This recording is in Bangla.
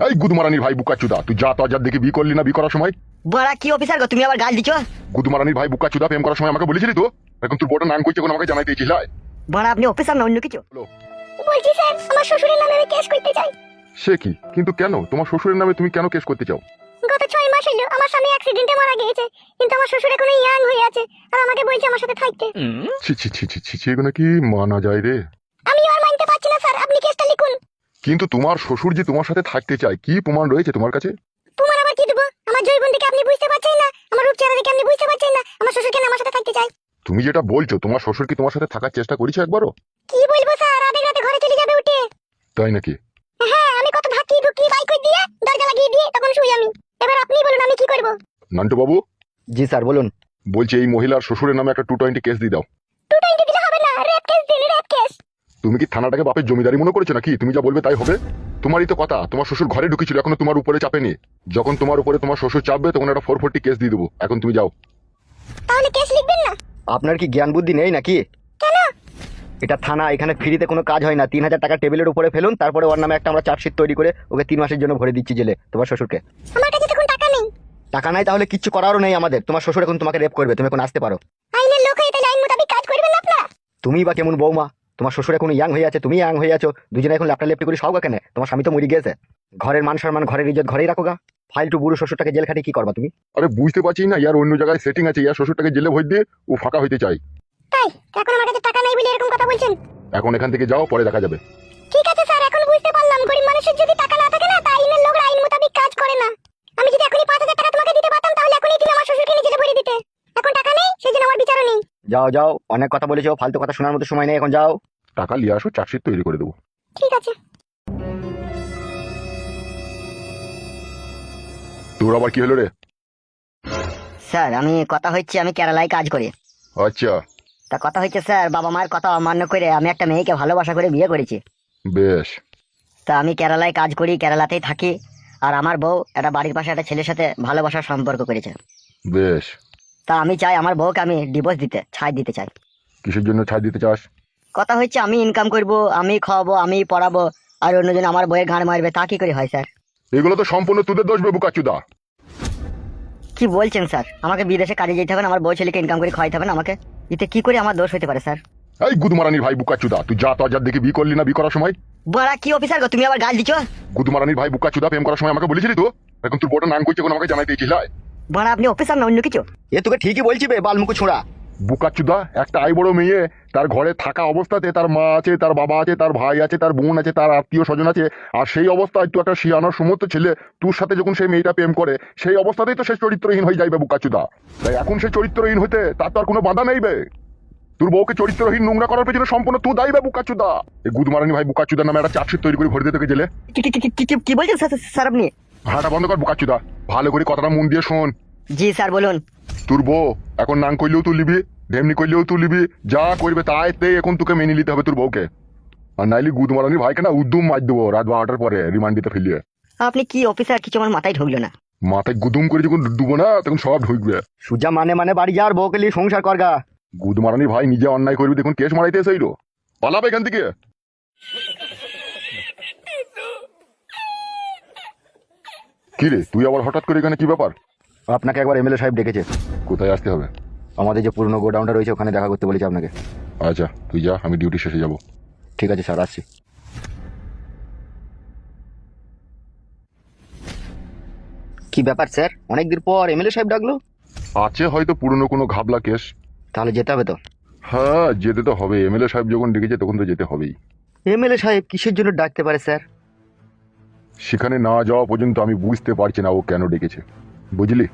এই গুদমারানির ভাই বুকাচুদা, তুই যা তো আজাদ দেখে বি করলি না বি করার সময়? বড়া কি অফিসার গো, তুমি আবার গাল দিছো? গুদমারানির ভাই বুকাচুদা প্রেম করার সময় আমাকে বলেছিলি তো? এখন তোর বড় নাম কইছে কোন আমাকে জানাইতে দিয়েছিস? বড়া আপনি অফিসার না অন্য কিছু? বলছি স্যার, আমার শ্বশুরের নামে আমি কেস করতে চাই। সে কি? কিন্তু কেন? তোমার শ্বশুরের নামে তুমি কেন কেস করতে চাও? গত 6 মাস হলো আমার স্বামী অ্যাক্সিডেন্টে মারা গিয়েছে, কিন্তু আমার শ্বশুর এখনো ইয়াং হয়ে আছে আর আমাকে বলছে আমার সাথে থাকতে। ছি ছি ছি ছি ছি, এগুলো কি মানা যায় রে? আমি আর মানতে পারছি না স্যার, আপনি কেসটা লিখুন। কিন্তু তোমার শ্বশুর যে তোমার সাথে থাকতে চায়, কি প্রমাণ রয়েছে তোমার কাছে? তোমার আবার কি দেবো? আমার জৈবন থেকে আপনি বুঝতে পারছেন না, আমার রূপ চেহারা দেখে আপনি বুঝতে পারছেন না আমার শ্বশুর কেন আমার সাথে থাকতে চায়। তুমি যেটা বলছো, তোমার শ্বশুর কি তোমার সাথে থাকার চেষ্টা করেছে একবারও? কি বলবো স্যার, আধে রাতে ঘরে চলে যাবে উঠে। তাই নাকি? হ্যাঁ, আমি কত ধাক্কি ধুক্কি বাইক করে দিয়ে দরজা লাগিয়ে দিয়ে তখন শুই আমি। এবার আপনি বলুন আমি কি করব? নান্টু বাবু, জি স্যার বলুন। বলছি এই মহিলার শ্বশুরের নামে একটা 220 কেস দিয়ে দাও। 220 দিলে হবে না, রেপ কেস দিন, রেপ কেস। তুমি কি থানাটাকে বাপের জমিদারি মনে করেছো নাকি? তুমি যা বলবে তাই হবে? তোমারই তো কথা, তোমার শ্বশুর ঘরে ঢুকেছিল, এখনো তোমার উপরে চাপেনি। যখন তোমার উপরে তোমার শ্বশুর চাপবে তখন একটা 440 কেস দিয়ে দেবো। এখন তুমি যাও। তাহলে কেস লিখবেন না? আপনার কি জ্ঞান বুদ্ধি নেই নাকি? কেন? এটা থানা, এখানে ফ্রিতে কোনো কাজ হয় না। 3000 টাকা টেবিলের উপরে ফেলুন, তারপরে ওর নামে একটা আমরা চার্জশিট তৈরি করে ওকে 3 মাসের জন্য ভরে দিচ্ছি জেলে, তোমার শ্বশুরকে। আমার কাছে তখন টাকা নেই। টাকা নাই তাহলে কিচ্ছু করারও নেই আমাদের। তোমার শ্বশুর এখন তোমাকে রেপ করবে, তুমি এখন আসতে পারো। আইনের লোক হয়ে তাহলে আইন মোতাবেক কাজ করবেন না আপনারা? তুমি বা কেমন বৌমা? তোমার শ্বশুর এখন ইয়াং হয়ে আছে, তুমি ইয়াং হয়ে আছো, দুজনে এখন ল্যাপটা লেপটি করে সব কেন? তোমার স্বামী তো মরে গিয়েছে। ঘরের মান সম্মান, ঘরের ইজ্জত ঘরেই রাখো গা। ফাইলটু বুড়ো শ্বশুরটাকে জেল খাটিয়ে কি করবা তুমি? আরে বুঝতে পারছি না, ইয়ার অন্য জায়গায় সেটিং আছে, ইয়ার শ্বশুরটাকে জেলে ভরে দিয়ে ও ফাঁকা হইতে চাই। তাই এখন আমার কাছে টাকা নেই বলে এরকম কথা বলছেন? এখন এখান থেকে যাও, পরে দেখা যাবে। ঠিক আছে স্যার, এখন বুঝতে পারলাম গরিব মানুষের যদি টাকা না থাকে না, তাই আইনের লোক আইন মোতাবেক কাজ করে না। আমি যদি এখনই 5000 টাকা তোমাকে দিতে পারতাম তাহলে এখনই তুমি আমার শ্বশুরকে নিজে ভরে দিতে। এখন টাকা নেই, সেজন্য আমার বিচারও নেই। যাও যাও, অনেক কথা বলেছো, ফালতু কথা শোনার মতো সময় নেই, এখন যাও। টাকা নিয়ে আসো, চার্জশিট তৈরি করে দেবো। ঠিক আছে। তোর আবার কি হলো রে? স্যার আমি কথা হচ্ছে আমি কেরালায় কাজ করি। আচ্ছা, তা কথা হচ্ছে স্যার, বাবা মায়ের কথা অমান্য করে আমি একটা মেয়েকে ভালোবাসা করে বিয়ে করেছি। বেশ। তা আমি কেরালায় কাজ করি, কেরালাতেই থাকি। আর আমার বউ একটা বাড়ির পাশে একটা ছেলের সাথে ভালোবাসার সম্পর্ক করেছে। বেশ। তা আমি চাই আমার বউকে আমি ডিভোর্স দিতে, ছাড় দিতে চাই। কিসের জন্য ছাড় দিতে চাস? কথা হচ্ছে আমি ইনকাম করব, আমি খাওয়াবো, আমি পড়াবো, আর অন্যজন আমার বউয়ের গান মারবে, তা কি করে হয় স্যার? এগুলো তো সম্পূর্ণ তোদের দোষ বে বুকাচুদা। কি বলছেন স্যার? আমাকে বিদেশে কাজে যেতে হবে না, আমার বউ ছেলেকে ইনকাম করে খাওয়াইতে হবে না আমাকে? এতে কি করে আমার দোষ হতে পারে স্যার? এই গুদমারানির ভাই বুকাচুদা, তুই যা তো আজাদ দেখে বি করলি না বি করার সময়? বড়া কি অফিসার গো, তুমি আবার গাল দিছো? গুদমারানির ভাই বুকাচুদা প্রেম করার সময় আমাকে বলেছিলি তো? এখন তোর বড় নাম কইছে কোন আমাকে জানাইতে দিয়েছিস? বড়া আপনি অফিসার না অন্য কিছু? এ তোকে ঠিকই বলছি বে, বালমুখো ছোড়া। বুকাচুদা, একটা আই বড় মেয়ে, তার ঘরে থাকা অবস্থাতে তার মা আছে, তার বাবা আছে, তার ভাই আছে, তার বোন আছে, তার আত্মীয় স্বজন আছে, আর সেই অবস্থায় তুই একটা শিয়ানোর সমস্ত ছেলে, তোর সাথে যখন সেই মেয়েটা প্রেম করে সেই অবস্থাতেই তো সে চরিত্রহীন হয়ে যাইবে বুকাচুদা। তাই এখন সে চরিত্রহীন হইতে তার তো আর কোনো বাধা নেই বে। তোর বউকে চরিত্রহীন নোংরা করার পেছনে সম্পূর্ণ তুই দায়ী বে বুকাচুদা। এই গুদমারানি ভাই বুকাচুদার নামে একটা চার্জশিট তৈরি করে ভরে দিতে গেলে। কি বলছেন স্যার? স্যার আপনি? ভাড়াটা বন্ধ কর বুকাচুদা, ভালো করে কথাটা মন দিয়ে শোন। জি স্যার বলুন। তোর বউ এখন নাং করলেও তুই লিবি, ঢেমনি করলেও তুই লিবি, যা করবে তাইতে এখন তোকে মেনে নিতে হবে তোর বউকে। আর নাইলে গুদমারানি ভাইকে না উদ্যম মার দেবো রাত 12টার পরে রিমান্ড দিতে ফেলিয়ে। আপনি কি অফিসার? কিছু আমার মাথায় ঢুকলো না। মাথায় গুদুম করে যখন ডুবো না তখন সব ঢুকবে। সুজা মানে বাড়ি যা, আর বউকে নিয়ে সংসার করগা। গুদমারানি ভাই নিজে অন্যায় করবি, দেখুন কেস মারাইতে এসেইলো, পালাবে এখান থেকে। কি রে, তুই আবার হঠাৎ করে এখানে? কি ব্যাপার? আপনাকে একবার এমএলএ সাহেব ডেকেছে। কোথায় আসতে হবে? আমাদের যে পুরনো গোডাউনটা রয়েছে ওখানে দেখা করতে বলেছে আপনাকে। আচ্ছা তুই যা, আমি ডিউটি শেষে যাব। ঠিক আছে স্যার, আসছি। কি ব্যাপার স্যার, অনেকদিন পর এমএলএ সাহেব ডাকলো? আছে হয়তো পুরনো কোনো ঘাবলা কেস। তাহলে যেতে হবে তো? হ্যাঁ যেতে তো হবে, এমএলএ সাহেব যখন ডেকেছে তখন তো যেতে হবেই। এমএলএ সাহেব কিসের জন্য ডাকতে পারে স্যার? সেখানে না যাওয়া পর্যন্ত আমি বুঝতে পারছি না ও কেন ডেকেছে, বুঝলি?